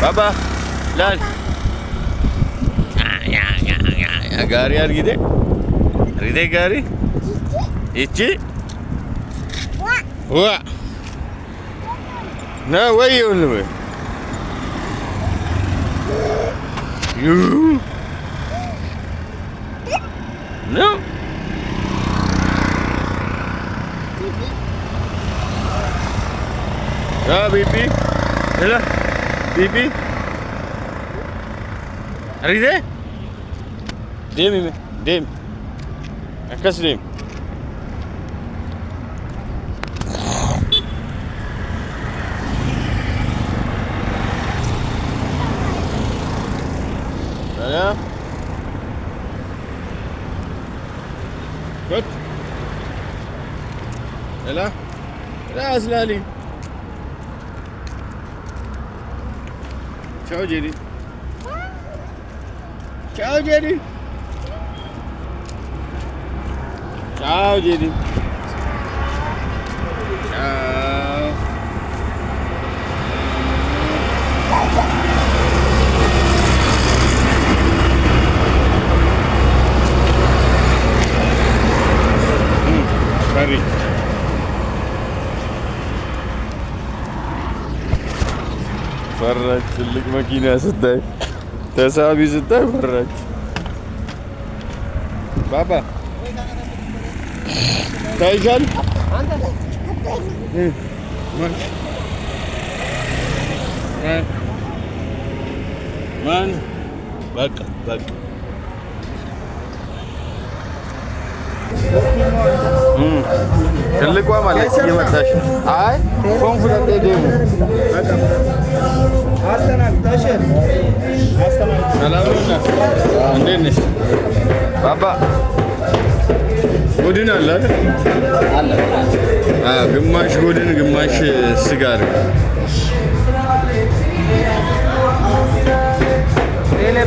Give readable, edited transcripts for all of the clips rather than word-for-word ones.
Baba, lan. Ya gari argide. Argide gari. İçi. Wah. Na way only. You. No. Ya bibi. Hello. Bibi. Argide. Dem mi? Dem. Akas dem. Ja. Gut. Ella. Raus, Lali. Ciao, Jerry. Ciao, Jerry. Ciao, Jerry. Ciao. Curry. ፈራች። ትልቅ መኪና ስታይ ተሳቢ ስታይ ፈራች። ባባ ታይሻል። ማን በቃ በቃ ትልቋ ማለት እየመጣች አይ ኮንፊደንት ደሙ ሰላም እንዴት ነሽ ባባ? ጎድን አለ አለ። ግማሽ ጎድን ግማሽ ስጋ ነው።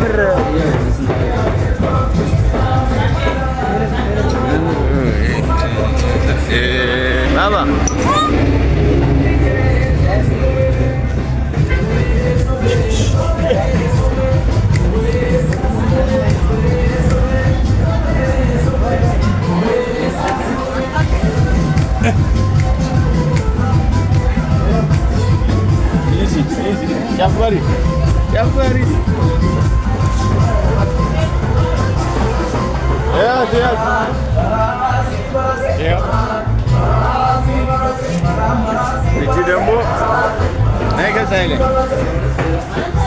ብር Baba. Easy. Jafari. Yeah. እቺ ደግሞ ነገ ሳይለ